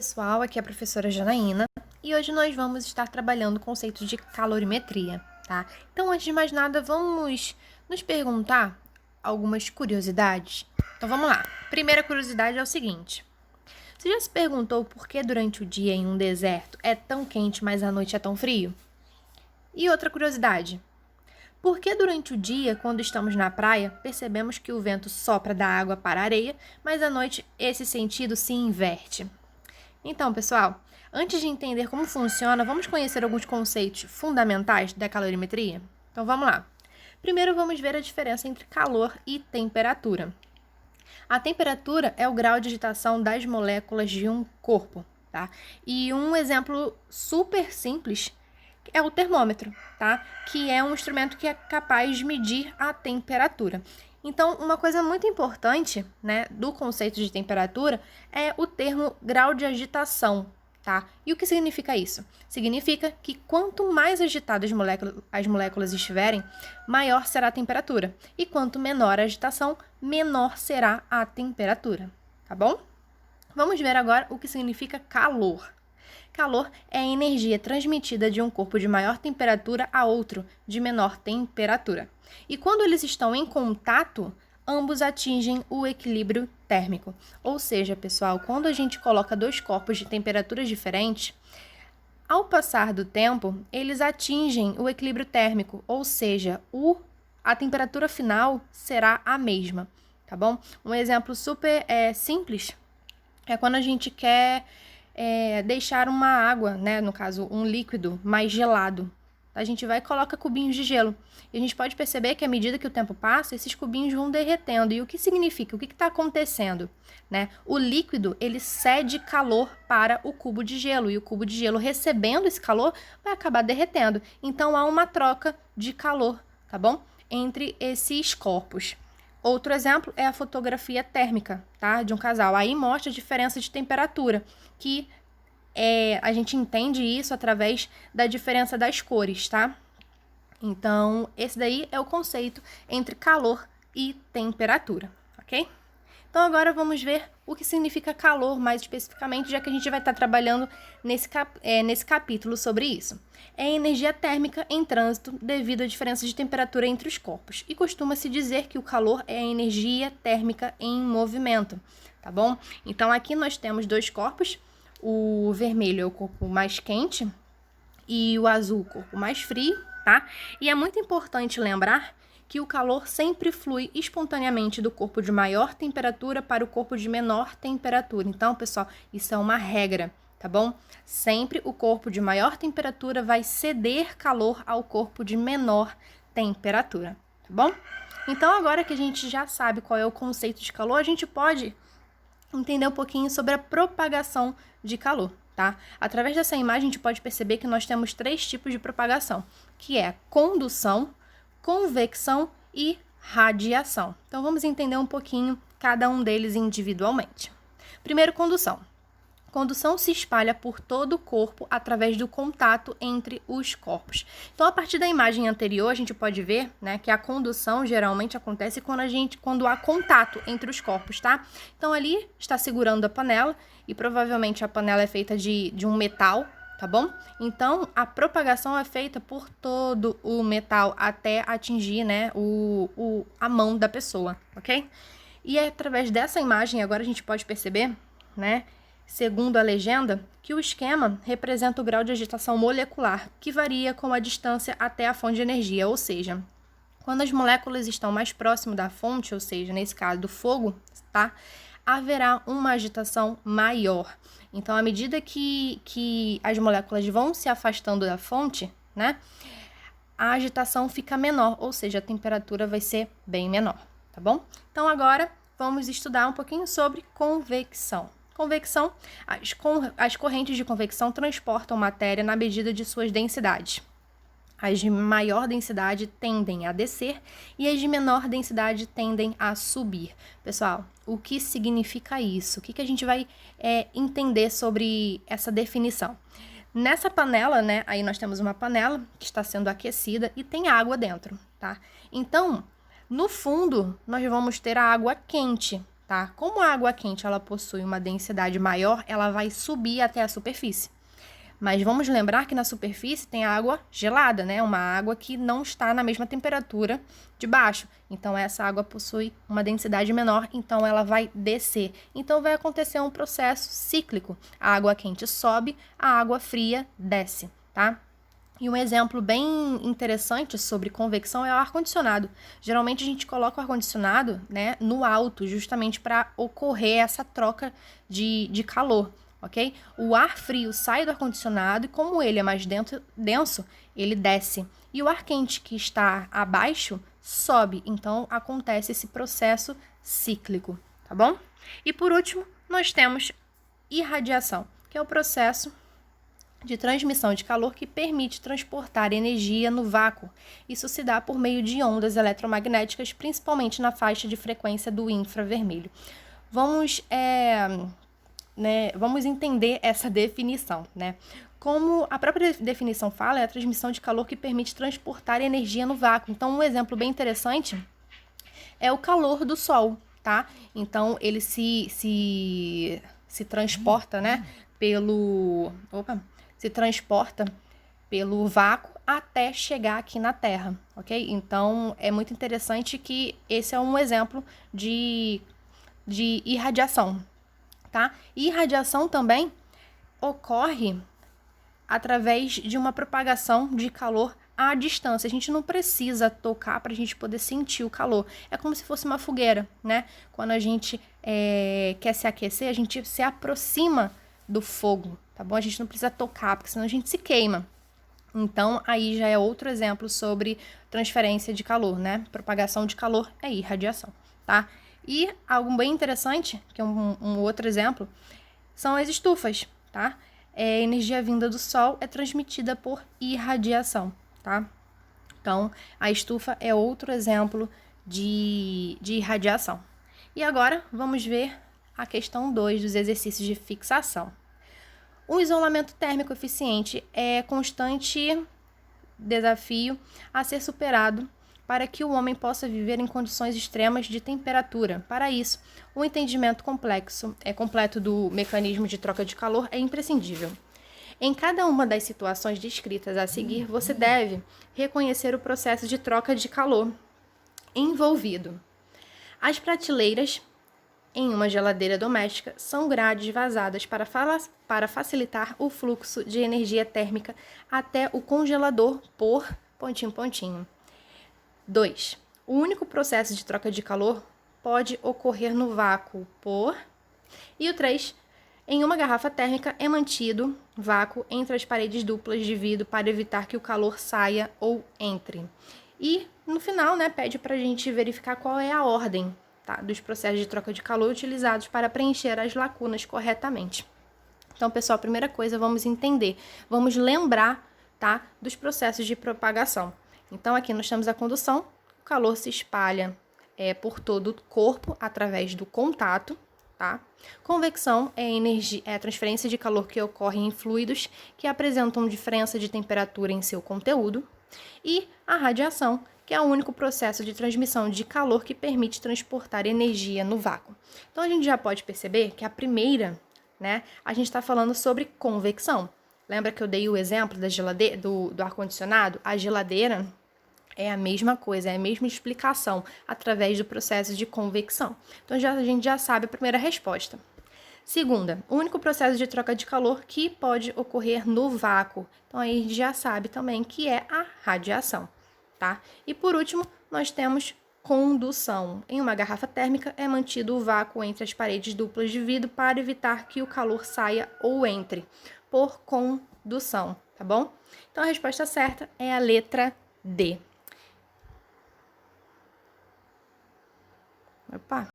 Pessoal, aqui é a professora Janaína e hoje nós vamos estar trabalhando o conceito de calorimetria, tá? Então, antes de mais nada, vamos nos perguntar algumas curiosidades. Então, vamos lá. Primeira curiosidade é o seguinte: você já se perguntou por que durante o dia em um deserto é tão quente, mas à noite é tão frio? E outra curiosidade: por que durante o dia, quando estamos na praia, percebemos que o vento sopra da água para a areia, mas à noite esse sentido se inverte? Então, pessoal, antes de entender como funciona, vamos conhecer alguns conceitos fundamentais da calorimetria? Então, vamos lá. Primeiro, vamos ver a diferença entre calor e temperatura. A temperatura é o grau de agitação das moléculas de um corpo, tá? E um exemplo super simples é o termômetro, tá? Que é um instrumento que é capaz de medir a temperatura. Então, uma coisa muito importante, né, do conceito de temperatura é o termo grau de agitação, tá? E o que significa isso? Significa que quanto mais agitadas as moléculas estiverem, maior será a temperatura. E quanto menor a agitação, menor será a temperatura, tá bom? Vamos ver agora o que significa calor. Calor é a energia transmitida de um corpo de maior temperatura a outro de menor temperatura. E quando eles estão em contato, ambos atingem o equilíbrio térmico. Ou seja, pessoal, quando a gente coloca dois corpos de temperaturas diferentes, ao passar do tempo, eles atingem o equilíbrio térmico, ou seja, a temperatura final será a mesma, tá bom? Um exemplo super simples é quando a gente quer deixar uma água, né, no caso um líquido, mais gelado. A gente vai e coloca cubinhos de gelo. E a gente pode perceber que à medida que o tempo passa, esses cubinhos vão derretendo. E o que significa? O que está acontecendo? Né? O líquido, ele cede calor para o cubo de gelo. E o cubo de gelo, recebendo esse calor, vai acabar derretendo. Então, há uma troca de calor, tá bom? Entre esses corpos. Outro exemplo é a fotografia térmica, tá? De um casal. Aí mostra a diferença de temperatura, que a gente entende isso através da diferença das cores, tá? Então, esse daí é o conceito entre calor e temperatura, ok? Então, agora vamos ver o que significa calor mais especificamente, já que a gente vai estar trabalhando nesse capítulo sobre isso. É energia térmica em trânsito devido à diferença de temperatura entre os corpos. E costuma-se dizer que o calor é a energia térmica em movimento, tá bom? Então, aqui nós temos dois corpos. O vermelho é o corpo mais quente e o azul o corpo mais frio, tá? E é muito importante lembrar que o calor sempre flui espontaneamente do corpo de maior temperatura para o corpo de menor temperatura. Então, pessoal, isso é uma regra, tá bom? Sempre o corpo de maior temperatura vai ceder calor ao corpo de menor temperatura, tá bom? Então, agora que a gente já sabe qual é o conceito de calor, a gente pode entender um pouquinho sobre a propagação de calor, tá? Através dessa imagem, a gente pode perceber que nós temos três tipos de propagação, que é condução, convecção e radiação. Então, vamos entender um pouquinho cada um deles individualmente. Primeiro, condução. Condução se espalha por todo o corpo através do contato entre os corpos. Então, a partir da imagem anterior, a gente pode ver, né, que a condução geralmente acontece quando há contato entre os corpos, tá? Então, ali está segurando a panela e provavelmente a panela é feita de um metal, tá bom? Então, a propagação é feita por todo o metal até atingir, né, a mão da pessoa, ok? E é através dessa imagem, agora a gente pode perceber, né, segundo a legenda, que o esquema representa o grau de agitação molecular, que varia com a distância até a fonte de energia, ou seja, quando as moléculas estão mais próximo da fonte, ou seja, nesse caso do fogo, tá? Haverá uma agitação maior. Então, à medida que as moléculas vão se afastando da fonte, né, a agitação fica menor, ou seja, a temperatura vai ser bem menor, tá bom? Então, agora vamos estudar um pouquinho sobre convecção. Convecção, as correntes de convecção transportam matéria na medida de suas densidades. As de maior densidade tendem a descer e as de menor densidade tendem a subir. Pessoal, o que significa isso? O que a gente vai entender sobre essa definição? Nessa panela, né, aí nós temos uma panela que está sendo aquecida e tem água dentro, tá? Então, no fundo, nós vamos ter a água quente, tá? Como a água quente ela possui uma densidade maior, ela vai subir até a superfície. Mas vamos lembrar que na superfície tem água gelada, né? Uma água que não está na mesma temperatura de baixo. Então, essa água possui uma densidade menor, então ela vai descer. Então, vai acontecer um processo cíclico. A água quente sobe, a água fria desce, tá? E um exemplo bem interessante sobre convecção é o ar-condicionado. Geralmente a gente coloca o ar-condicionado, né, no alto, justamente para ocorrer essa troca de calor, ok? O ar frio sai do ar-condicionado e como ele é mais denso, ele desce. E o ar quente que está abaixo sobe. Então acontece esse processo cíclico, tá bom? E por último, nós temos irradiação, que é o processo de transmissão de calor que permite transportar energia no vácuo. Isso se dá por meio de ondas eletromagnéticas, principalmente na faixa de frequência do infravermelho. Vamos entender essa definição, né? Como a própria definição fala, é a transmissão de calor que permite transportar energia no vácuo. Então, um exemplo bem interessante é o calor do Sol, tá? Então, ele se transporta, né, se transporta pelo vácuo até chegar aqui na Terra, ok? Então, é muito interessante que esse é um exemplo de irradiação, tá? E irradiação também ocorre através de uma propagação de calor à distância. A gente não precisa tocar para a gente poder sentir o calor. É como se fosse uma fogueira, né? Quando a gente quer se aquecer, a gente se aproxima do fogo, tá bom? A gente não precisa tocar, porque senão a gente se queima. Então, aí já é outro exemplo sobre transferência de calor, né? Propagação de calor é irradiação, tá? E algo bem interessante, que é um outro exemplo, são as estufas, tá? A energia vinda do Sol é transmitida por irradiação, tá? Então, a estufa é outro exemplo de irradiação. E agora, vamos ver a questão 2 dos exercícios de fixação. O isolamento térmico eficiente é constante desafio a ser superado para que o homem possa viver em condições extremas de temperatura. Para isso, o entendimento completo do mecanismo de troca de calor é imprescindível. Em cada uma das situações descritas a seguir, você deve reconhecer o processo de troca de calor envolvido. As prateleiras em uma geladeira doméstica são grades vazadas para facilitar o fluxo de energia térmica até o congelador por ... 2. O único processo de troca de calor pode ocorrer no vácuo por... E o 3. Em uma garrafa térmica é mantido vácuo entre as paredes duplas de vidro para evitar que o calor saia ou entre. E no final, né, pede para a gente verificar qual é a ordem, tá, dos processos de troca de calor utilizados para preencher as lacunas corretamente. Então, pessoal, a primeira coisa, vamos entender, vamos lembrar, tá, dos processos de propagação. Então, aqui nós temos a condução, o calor se espalha por todo o corpo através do contato, tá? Convecção é a transferência de calor que ocorre em fluidos que apresentam diferença de temperatura em seu conteúdo. E a radiação, que é o único processo de transmissão de calor que permite transportar energia no vácuo. Então, a gente já pode perceber que a primeira, né, a gente está falando sobre convecção. Lembra que eu dei o exemplo da geladeira, do ar-condicionado? A geladeira é a mesma coisa, é a mesma explicação através do processo de convecção. Então, a gente já sabe a primeira resposta. Segunda, o único processo de troca de calor que pode ocorrer no vácuo. Então, aí a gente já sabe também que é a radiação, tá? E por último, nós temos condução. Em uma garrafa térmica é mantido o vácuo entre as paredes duplas de vidro para evitar que o calor saia ou entre, por condução, tá bom? Então, a resposta certa é a letra D. Opa!